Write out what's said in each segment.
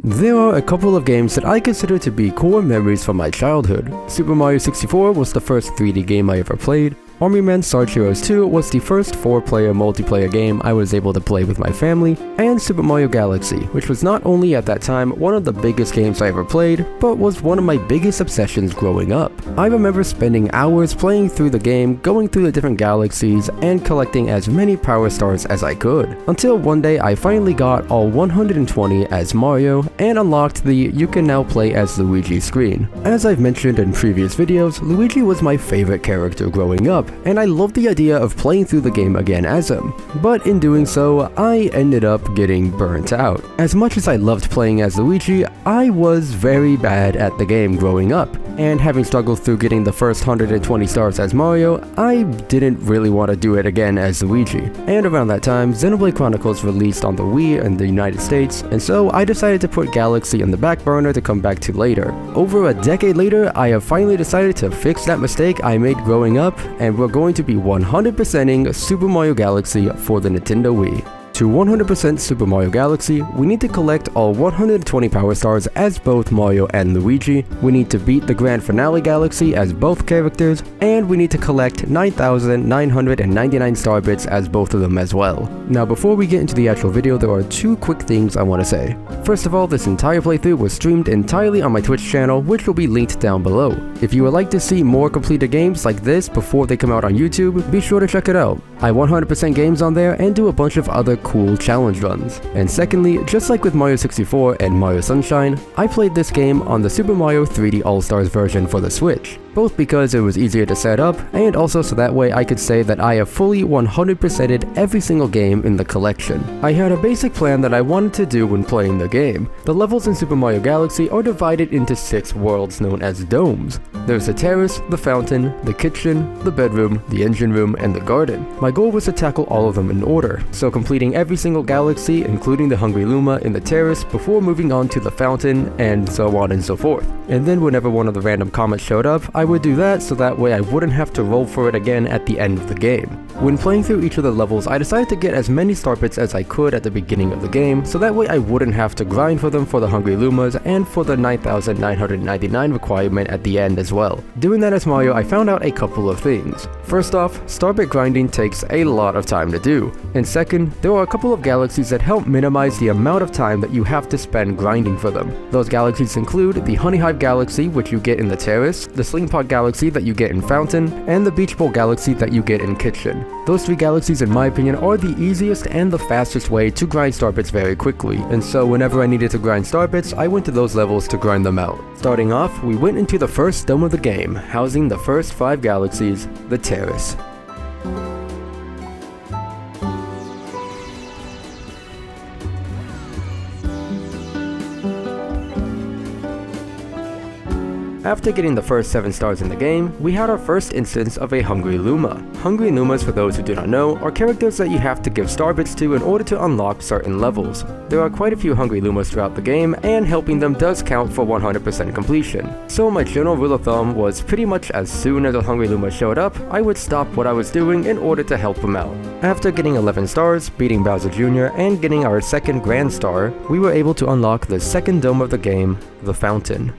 There are a couple of games that I consider to be core memories from my childhood. Super Mario 64 was the first 3D game I ever played. Army Men Star Heroes 2 was the first 4-player multiplayer game I was able to play with my family, and Super Mario Galaxy, which was not only at that time one of the biggest games I ever played, but was one of my biggest obsessions growing up. I remember spending hours playing through the game, going through the different galaxies, and collecting as many power stars as I could, until one day I finally got all 120 as Mario, and unlocked the "You can now play as Luigi" screen. As I've mentioned in previous videos, Luigi was my favorite character growing up, and I loved the idea of playing through the game again as him. But in doing so, I ended up getting burnt out. As much as I loved playing as Luigi, I was very bad at the game growing up, and having struggled through getting the first 120 stars as Mario, I didn't really want to do it again as Luigi. And around that time, Xenoblade Chronicles released on the Wii in the United States, and so I decided to put Galaxy on the back burner to come back to later. Over a decade later, I have finally decided to fix that mistake I made growing up, and we're going to be 100%ing Super Mario Galaxy for the Nintendo Wii. To 100% Super Mario Galaxy, we need to collect all 120 power stars as both Mario and Luigi, we need to beat the grand finale galaxy as both characters, and we need to collect 9,999 star bits as both of them as well. Now before we get into the actual video, there are two quick things I want to say. First of all, this entire playthrough was streamed entirely on my Twitch channel, which will be linked down below. If you would like to see more completed games like this before they come out on YouTube, be sure to check it out. I 100% games on there and do a bunch of other cool challenge runs. And secondly, just like with Mario 64 and Mario Sunshine, I played this game on the Super Mario 3D All-Stars version for the Switch, both because it was easier to set up, and also so that way I could say that I have fully 100%ed every single game in the collection. I had a basic plan that I wanted to do when playing the game. The levels in Super Mario Galaxy are divided into 6 worlds known as domes. There's the terrace, the fountain, the kitchen, the bedroom, the engine room, and the garden. My goal was to tackle all of them in order, so completing every single galaxy, including the Hungry Luma in the terrace, before moving on to the fountain, and so on and so forth. And then whenever one of the random comets showed up, I would do that so that way I wouldn't have to roll for it again at the end of the game. When playing through each of the levels, I decided to get as many star bits as I could at the beginning of the game, so that way I wouldn't have to grind for them for the Hungry Lumas and for the 9,999 requirement at the end as well. Doing that as Mario, I found out a couple of things. First off, starbit grinding takes a lot of time to do, and second, there are a couple of galaxies that help minimize the amount of time that you have to spend grinding for them. Those galaxies include the Honey Hive Galaxy, which you get in the terrace, the Sling Pod Galaxy that you get in Fountain, and the Beach Bowl Galaxy that you get in Kitchen. Those 3 galaxies, in my opinion, are the easiest and the fastest way to grind star bits very quickly, and so whenever I needed to grind star bits, I went to those levels to grind them out. Starting off, we went into the first dome of the game, housing the first 5 galaxies, the terrace. After getting the first 7 stars in the game, we had our first instance of a Hungry Luma. Hungry Lumas, for those who do not know, are characters that you have to give star bits to in order to unlock certain levels. There are quite a few Hungry Lumas throughout the game, and helping them does count for 100% completion. So my general rule of thumb was pretty much as soon as a Hungry Luma showed up, I would stop what I was doing in order to help them out. After getting 11 stars, beating Bowser Jr., and getting our second Grand Star, we were able to unlock the second dome of the game, the Fountain.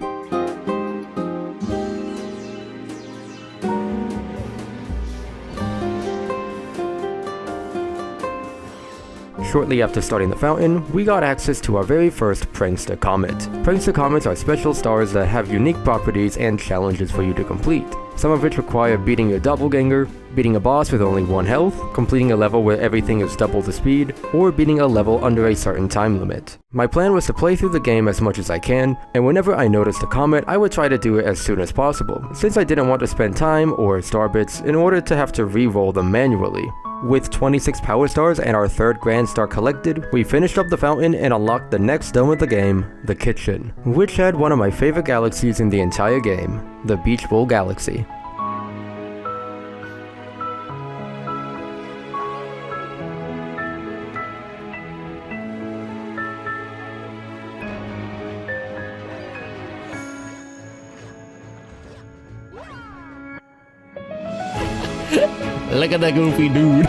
Shortly after starting the fountain, we got access to our very first Prankster Comet. Prankster Comets are special stars that have unique properties and challenges for you to complete, some of which require beating your doppelganger, beating a boss with only 1 health, completing a level where everything is double the speed, or beating a level under a certain time limit. My plan was to play through the game as much as I can, and whenever I noticed a comet, I would try to do it as soon as possible, since I didn't want to spend time or star bits in order to have to re-roll them manually. With 26 power stars and our 3rd Grand Star collected, we finished up the fountain and unlocked the next dome of the game, the Kitchen, which had one of my favorite galaxies in the entire game, the Beach Bowl Galaxy. Look at that goofy dude.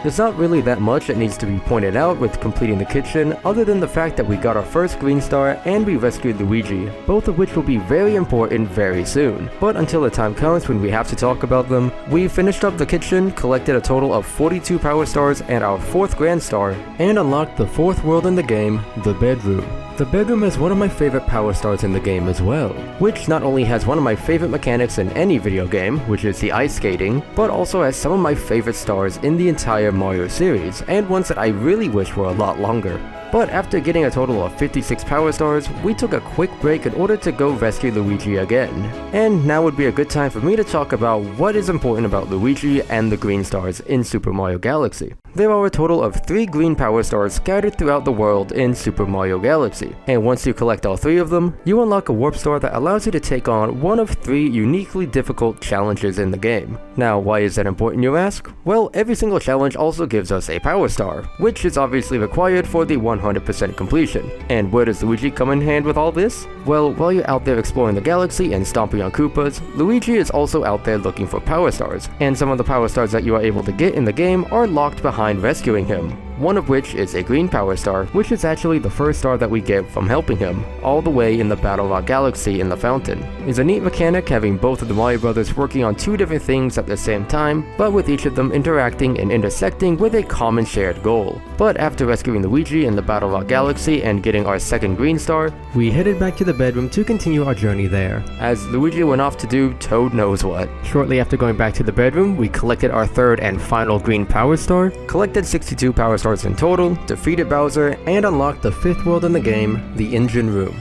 There's not really that much that needs to be pointed out with completing the kitchen, other than the fact that we got our first green star and we rescued Luigi, both of which will be very important very soon. But until the time comes when we have to talk about them, we finished up the kitchen, collected a total of 42 power stars and our 4th grand star, and unlocked the 4th world in the game, the bedroom. The bedroom is one of my favorite power stars in the game as well, which not only has one of my favorite mechanics in any video game, which is the ice skating, but also has some of my favorite stars in the entire Mario series, and ones that I really wish were a lot longer. But after getting a total of 56 power stars, we took a quick break in order to go rescue Luigi again. And now would be a good time for me to talk about what is important about Luigi and the green stars in Super Mario Galaxy. There are a total of 3 green power stars scattered throughout the world in Super Mario Galaxy, and once you collect all 3 of them, you unlock a warp star that allows you to take on one of 3 uniquely difficult challenges in the game. Now, why is that important, you ask? Well, every single challenge also gives us a power star, which is obviously required for the 100% completion. And where does Luigi come in hand with all this? Well, while you're out there exploring the galaxy and stomping on Koopas, Luigi is also out there looking for power stars, and some of the power stars that you are able to get in the game are locked behind rescuing him. One of which is a green power star, which is actually the first star that we get from helping him, all the way in the Battle Rock Galaxy in the fountain. It's a neat mechanic having both of the Mario brothers working on 2 different things at the same time, but with each of them interacting and intersecting with a common shared goal. But after rescuing Luigi in the Battle Rock Galaxy and getting our 2nd green star, we headed back to the bedroom to continue our journey there, as Luigi went off to do Toad knows what. Shortly after going back to the bedroom, we collected our 3rd and final green power star, collected 62 power stars in total, defeated Bowser, and unlocked the 5th world in the game, the Engine Room.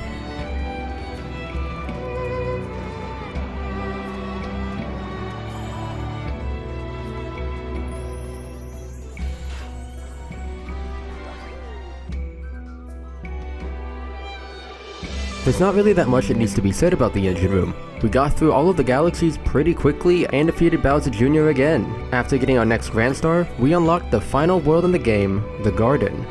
There's not really that much that needs to be said about the Engine Room. We got through all of the galaxies pretty quickly and defeated Bowser Jr. again. After getting our next Grand Star, we unlocked the final world in the game, the Garden.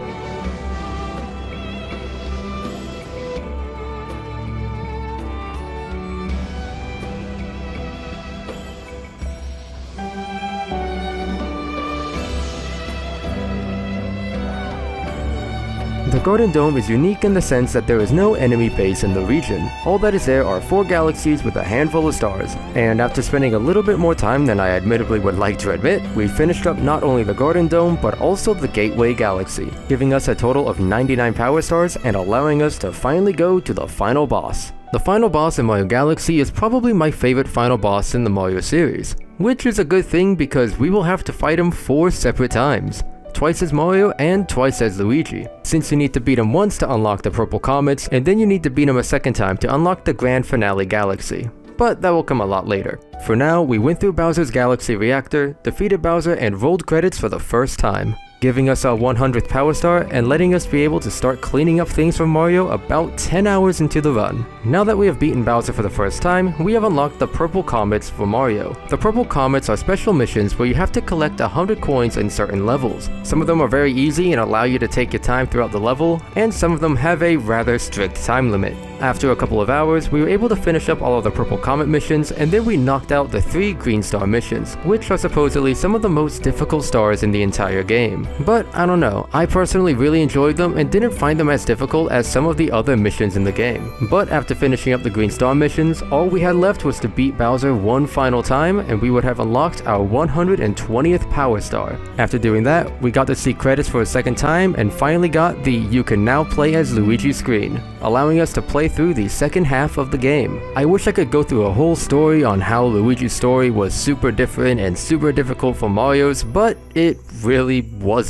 The Garden Dome is unique in the sense that there is no enemy base in the region. All that is there are 4 galaxies with a handful of stars, and after spending a little bit more time than I admittedly would like to admit, we finished up not only the Garden Dome but also the Gateway Galaxy, giving us a total of 99 power stars and allowing us to finally go to the final boss. The final boss in Mario Galaxy is probably my favorite final boss in the Mario series, which is a good thing because we will have to fight him 4 separate times. Twice as Mario and twice as Luigi, since you need to beat him once to unlock the purple comets, and then you need to beat him a 2nd time to unlock the grand finale galaxy. But that will come a lot later. For now, we went through Bowser's Galaxy Reactor, defeated Bowser, and rolled credits for the first time, giving us our 100th power star and letting us be able to start cleaning up things from Mario about 10 hours into the run. Now that we have beaten Bowser for the first time, we have unlocked the purple comets for Mario. The purple comets are special missions where you have to collect 100 coins in certain levels. Some of them are very easy and allow you to take your time throughout the level, and some of them have a rather strict time limit. After a couple of hours, we were able to finish up all of the purple comet missions, and then we knocked out the 3 green star missions, which are supposedly some of the most difficult stars in the entire game. But I don't know, I personally really enjoyed them and didn't find them as difficult as some of the other missions in the game. But after finishing up the green star missions, all we had left was to beat Bowser one final time and we would have unlocked our 120th power star. After doing that, we got to see credits for a 2nd time and finally got the "You can now play as Luigi" screen, allowing us to play through the 2nd half of the game. I wish I could go through a whole story on how Luigi's story was super different and super difficult from Mario's, but it really wasn't.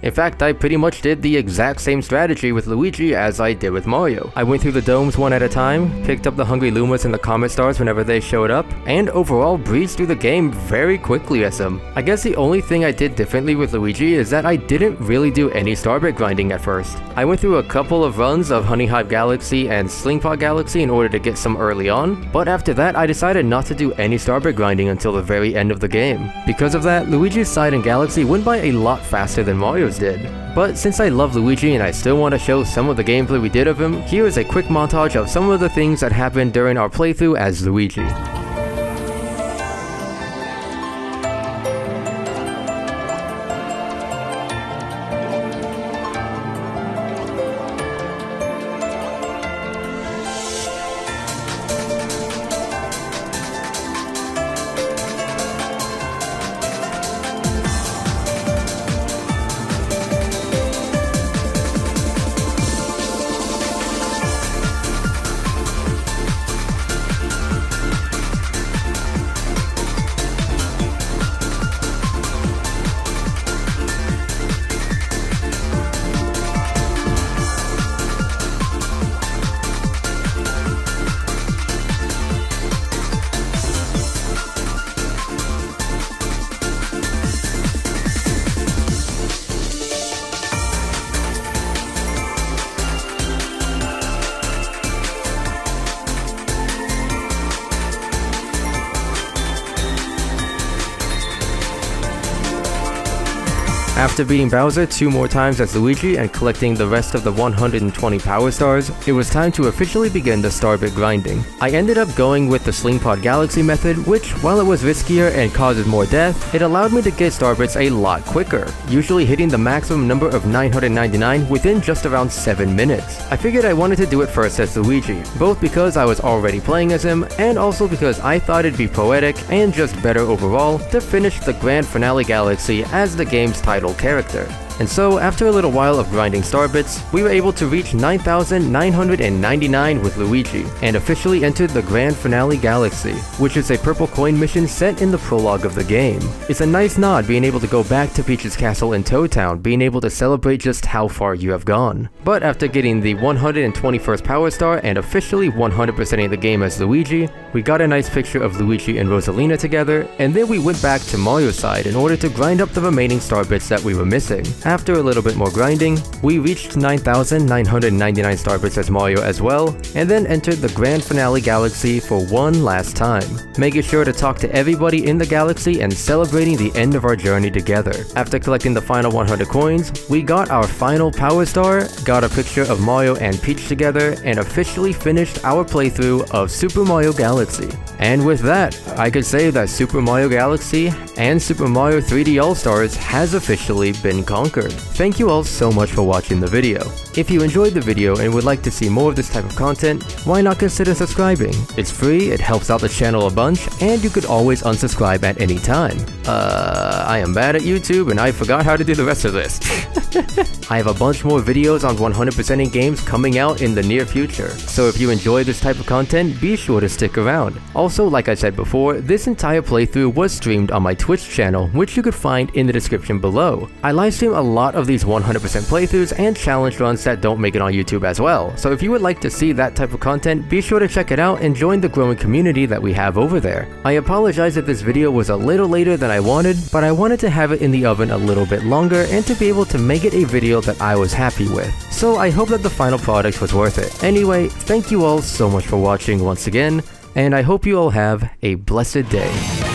In fact, I pretty much did the exact same strategy with Luigi as I did with Mario. I went through the domes one at a time, picked up the Hungry Lumas and the Comet Stars whenever they showed up, and overall breezed through the game very quickly as him. I guess the only thing I did differently with Luigi is that I didn't really do any Starbreak grinding at first. I went through a couple of runs of Honey Hive Galaxy and Slingpot Galaxy in order to get some early on, but after that I decided not to do any Starbreak grinding until the very end of the game. Because of that, Luigi's side in Galaxy went by a lot faster than Mario's did. But since I love Luigi and I still want to show some of the gameplay we did of him, here is a quick montage of some of the things that happened during our playthrough as Luigi. After beating Bowser 2 more times as Luigi and collecting the rest of the 120 power stars, it was time to officially begin the starbit grinding. I ended up going with the Slingpod Galaxy method, which, while it was riskier and causes more death, it allowed me to get starbits a lot quicker, usually hitting the maximum number of 999 within just around 7 minutes. I figured I wanted to do it first as Luigi, both because I was already playing as him, and also because I thought it'd be poetic and just better overall to finish the Grand Finale Galaxy as the game's title character. And so, after a little while of grinding starbits, we were able to reach 9,999 with Luigi, and officially entered the Grand Finale Galaxy, which is a purple coin mission set in the prologue of the game. It's a nice nod being able to go back to Peach's castle in Toad Town, being able to celebrate just how far you have gone. But after getting the 121st Power Star and officially 100%ing the game as Luigi, we got a nice picture of Luigi and Rosalina together, and then we went back to Mario's side in order to grind up the remaining starbits that we were missing. After a little bit more grinding, we reached 9,999 starbits as Mario as well, and then entered the Grand Finale Galaxy for one last time, making sure to talk to everybody in the galaxy and celebrating the end of our journey together. After collecting the final 100 coins, we got our final Power Star, got a picture of Mario and Peach together, and officially finished our playthrough of Super Mario Galaxy. And with that, I could say that Super Mario Galaxy and Super Mario 3D All-Stars has officially been conquered. Thank you all so much for watching the video. If you enjoyed the video and would like to see more of this type of content, why not consider subscribing? It's free, it helps out the channel a bunch, and you could always unsubscribe at any time. I am bad at YouTube and I forgot how to do the rest of this. I have a bunch more videos on 100%ing games coming out in the near future, so if you enjoy this type of content, be sure to stick around. Also, like I said before, this entire playthrough was streamed on my Twitch channel, which you could find in the description below. I livestream a lot of these 100% playthroughs and challenge runs that don't make it on YouTube as well, so if you would like to see that type of content, be sure to check it out and join the growing community that we have over there. I apologize if this video was a little later than I wanted, but I wanted to have it in the oven a little bit longer and to be able to make it a video that I was happy with. So I hope that the final product was worth it. Anyway, thank you all so much for watching once again, and I hope you all have a blessed day.